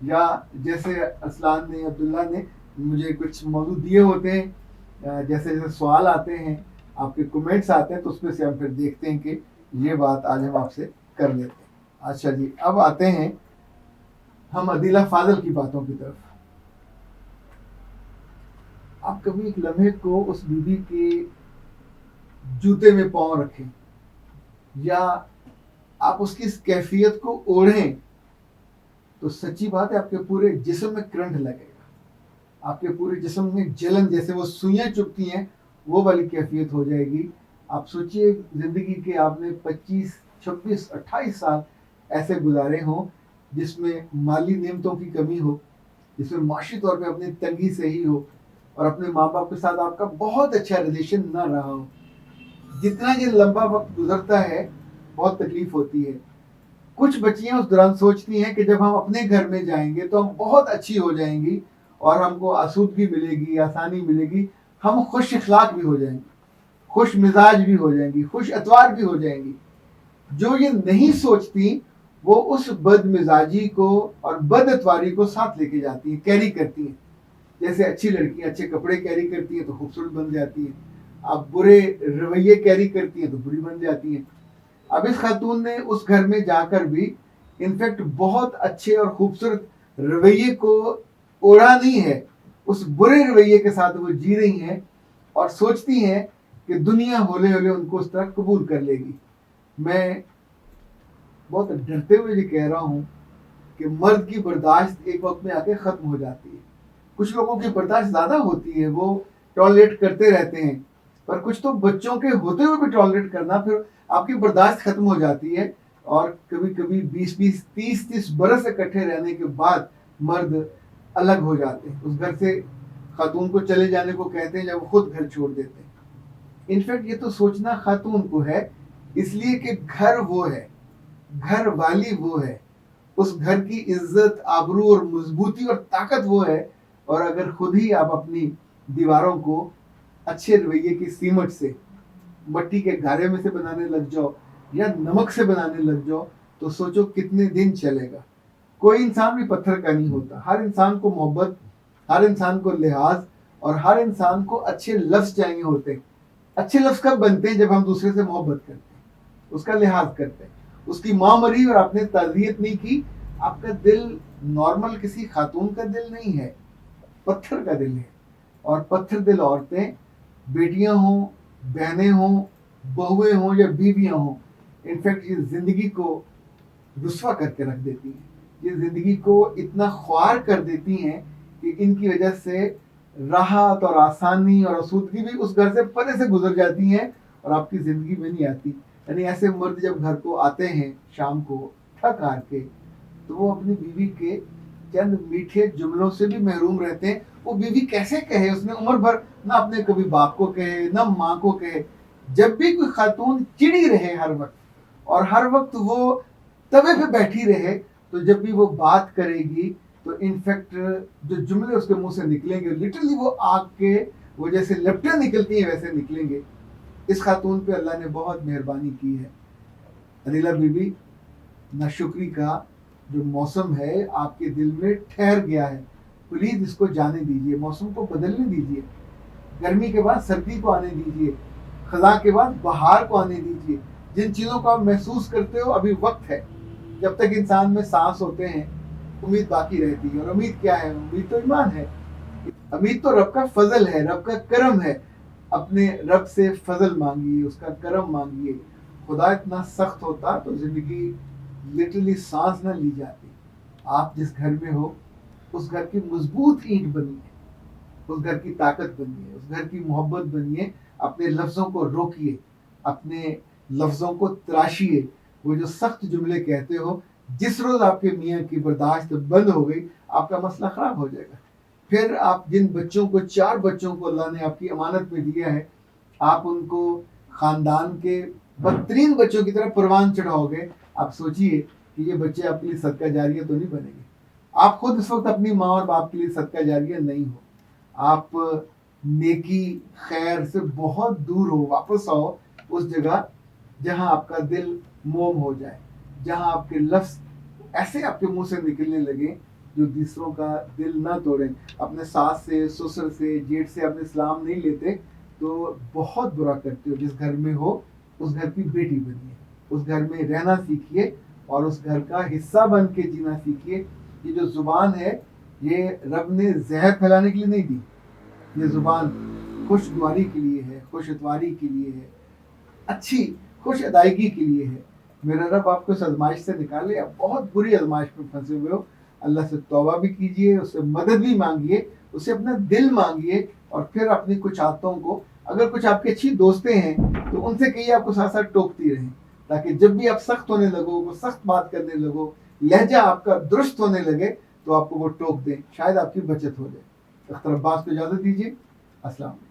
یا جیسے ارسلان نے عبداللہ نے مجھے کچھ موضوع دیے ہوتے ہیں، جیسے جیسے سوال آتے ہیں آپ کے کمنٹس آتے ہیں تو اس میں سے ہم پھر دیکھتے ہیں کہ یہ بات آج ہم آپ سے کر لیتے ہیں۔ اچھا جی، اب آتے ہیں ہم عدیلہ فاضل کی باتوں کی طرف۔ آپ کبھی ایک لمحے کو اس بیوی کے جوتے میں پاؤں رکھیں یا آپ اس کی اس کیفیت کو اوڑھیں تو سچی بات ہے آپ کے پورے جسم میں کرنٹ لگے گا، آپ کے پورے جسم میں جلن، جیسے وہ سوئیاں چبھتی ہیں وہ والی کیفیت ہو جائے گی۔ آپ سوچئے زندگی کے آپ نے 25 26 28 سال ایسے گزارے ہوں جس میں مالی نعمتوں کی کمی ہو، جس میں معاشی طور پہ اپنی تنگی سے ہی ہو، اور اپنے ماں باپ کے ساتھ آپ کا بہت اچھا ریلیشن نہ رہا ہو۔ جتنا یہ لمبا وقت گزرتا ہے بہت تکلیف ہوتی ہے۔ کچھ بچیاں اس دوران سوچتی ہیں کہ جب ہم اپنے گھر میں جائیں گے تو ہم بہت اچھی ہو جائیں گی اور ہم کو آسودگی ملے گی، آسانی ملے گی، ہم خوش اخلاق بھی ہو جائیں گی، خوش مزاج بھی ہو جائیں گی، خوش اتوار بھی ہو جائیں گی۔ جو یہ نہیں سوچتی وہ اس بد مزاجی کو اور بد اتواری کو ساتھ لے کے جاتی ہیں، کیری کرتی ہیں۔ جیسے اچھی لڑکیاں اچھے کپڑے کیری کرتی ہیں تو خوبصورت بن جاتی ہیں، اب برے رویے کیری کرتی ہیں تو بری بن جاتی ہیں۔ اب اس خاتون نے اس گھر میں جا کر بھی انفیکٹ بہت اچھے اور خوبصورت رویے کو اوڑھا نہیں ہے، اس برے رویے کے ساتھ وہ جی رہی ہیں اور سوچتی ہیں کہ دنیا ہولے ہولے ان کو اس طرح قبول کر لے گی۔ میں بہت ڈرتے ہوئے یہ کہہ رہا ہوں کہ مرد کی برداشت ایک وقت میں آ کے ختم ہو جاتی ہے۔ کچھ لوگوں کی برداشت زیادہ ہوتی ہے، وہ ٹالریٹ کرتے رہتے ہیں، پر کچھ تو بچوں کے ہوتے ہوئے بھی ٹالریٹ کرنا، پھر آپ کی برداشت ختم ہو جاتی ہے، اور کبھی کبھی 20 30 برس اکٹھے رہنے کے بعد مرد الگ ہو جاتے ہیں، اس گھر سے خاتون کو چلے جانے کو کہتے ہیں جب وہ خود گھر چھوڑ دیتے ہیں۔ انفیکٹ یہ تو سوچنا خاتون کو ہے، اس لیے کہ گھر وہ ہے، گھر والی وہ ہے، اس گھر کی عزت، آبرو اور مضبوطی اور طاقت وہ ہے۔ اور اگر خود ہی آپ اپنی دیواروں کو اچھے رویے کی سیمٹ سے، مٹی کے گارے میں سے بنانے لگ جاؤ یا نمک سے بنانے لگ جاؤ تو سوچو کتنے دن چلے گا۔ کوئی انسان بھی پتھر کا نہیں ہوتا، ہر انسان کو محبت، ہر انسان کو لحاظ اور ہر انسان کو اچھے لفظ چاہیے ہوتے ہیں۔ اچھے لفظ کب بنتے ہیں؟ جب ہم دوسرے سے محبت کرتے ہیں، اس کا لحاظ کرتے ہیں۔ اس کی ماں مری اور آپ نے تعزیت نہیں کی، آپ کا دل نارمل کسی خاتون کا دل نہیں ہے، پتھر کا دل ہے۔ اور پتھر دل عورتیں، بیٹیاں ہوں، بہنیں ہوں، بہویں ہوں یا بیویاں ہوں، انفیکٹ یہ زندگی کو رسوا کر کے رکھ دیتی ہیں، یہ زندگی کو اتنا خوار کر دیتی ہیں کہ ان کی وجہ سے راحت اور آسانی اور آسودگی بھی اس گھر سے پرے سے گزر جاتی ہیں اور آپ کی زندگی میں نہیں آتی۔ یعنی ایسے مرد جب گھر کو آتے ہیں شام کو تھک ہار کے، تو وہ اپنی بیوی کے چند میٹھے جملوں سے بھی محروم رہتے ہیں۔ وہ بیوی کیسے کہے؟ اس نے عمر بھر نہ اپنے کبھی باپ کو کہے نہ ماں کو کہے۔ جب بھی کوئی خاتون چڑی رہے ہر وقت، اور ہر وقت وہ توے پہ بیٹھی رہے، تو جب بھی وہ بات کرے گی تو انفیکٹ جو جملے اس کے منہ سے نکلیں گے لٹرلی وہ آگ کے، وہ جیسے لپٹیں نکلتی ہیں ویسے نکلیں گے۔ اس خاتون پہ اللہ نے بہت مہربانی کی ہے۔ عدیلہ بی بی، ناشکری کا جو موسم ہے آپ کے دل میں ٹھہر گیا ہے، پلیز اس کو جانے دیجئے، موسم کو بدلنے دیجئے، گرمی کے بعد سردی کو آنے دیجئے، خزاں کے بعد بہار کو آنے دیجئے۔ جن چیزوں کو آپ محسوس کرتے ہو ابھی وقت ہے، جب تک انسان میں سانس ہوتے ہیں امید باقی رہتی ہے۔ اور امید کیا ہے؟ امید تو ایمان ہے، امید تو رب کا فضل ہے، رب کا کرم ہے۔ اپنے رب سے فضل مانگیے، اس کا کرم مانگیے۔ خدا اتنا سخت ہوتا تو زندگی لٹرلی سانس نہ لی جاتی۔ آپ جس گھر میں ہو اس گھر کی مضبوط اینٹ بنیے، اس گھر کی طاقت بنیے، اس گھر کی محبت بنیے۔ اپنے لفظوں کو روکیے، اپنے لفظوں کو تراشیے۔ وہ جو سخت جملے کہتے ہو، جس روز آپ کے میاں کی برداشت بند ہو گئی آپ کا مسئلہ خراب ہو جائے گا۔ پھر آپ جن بچوں کو، 4 بچوں کو اللہ نے آپ کی امانت میں دیا ہے، آپ ان کو خاندان کے بدترین بچوں کی طرح پروان چڑھاؤ گے۔ آپ سوچئے کہ یہ بچے آپ کے لیے صدقہ جاریہ تو نہیں بنیں گے۔ آپ خود اس وقت اپنی ماں اور باپ کے لیے صدقہ جاریہ نہیں ہو۔ آپ نیکی خیر سے بہت دور ہو، واپس آؤ اس جگہ جہاں آپ کا دل موم ہو جائے، جہاں آپ کے لفظ ایسے آپ کے منہ سے نکلنے لگے جو دوسروں کا دل نہ توڑیں. اپنے ساس سے، سسر سے، جیٹھ سے اپنے اسلام نہیں لیتے تو بہت برا کرتے ہو. جس گھر میں ہو اس گھر کی بیٹی بنیے، اس گھر میں رہنا سیکھیے اور اس گھر کا حصہ بن کے جینا سیکھیے. یہ جو زبان ہے یہ رب نے زہر پھیلانے کے لیے نہیں دی. یہ زبان خوشگواری کے لیے ہے، خوش اتواری کے لیے ہے، اچھی خوش ادائیگی کے لیے ہے. میرا رب آپ کو اس آزمائش سے نکالے. آپ بہت بری آزمائش میں پھنسے ہوئے ہو. اللہ سے توبہ بھی کیجئے، اس سے مدد بھی مانگیے، اس سے اپنا دل مانگیے، اور پھر اپنی کچھ عادتوں کو، اگر کچھ آپ کی اچھی دوستیں ہیں تو ان سے کہیے آپ کو ساتھ ساتھ ٹوکتی رہیں، تاکہ جب بھی آپ سخت ہونے لگو، وہ سخت بات کرنے لگو، لہجہ آپ کا درست ہونے لگے تو آپ کو وہ ٹوک دیں، شاید آپ کی بچت ہو جائے. اختر عباس کو اجازت دیجیے. السلام علیکم.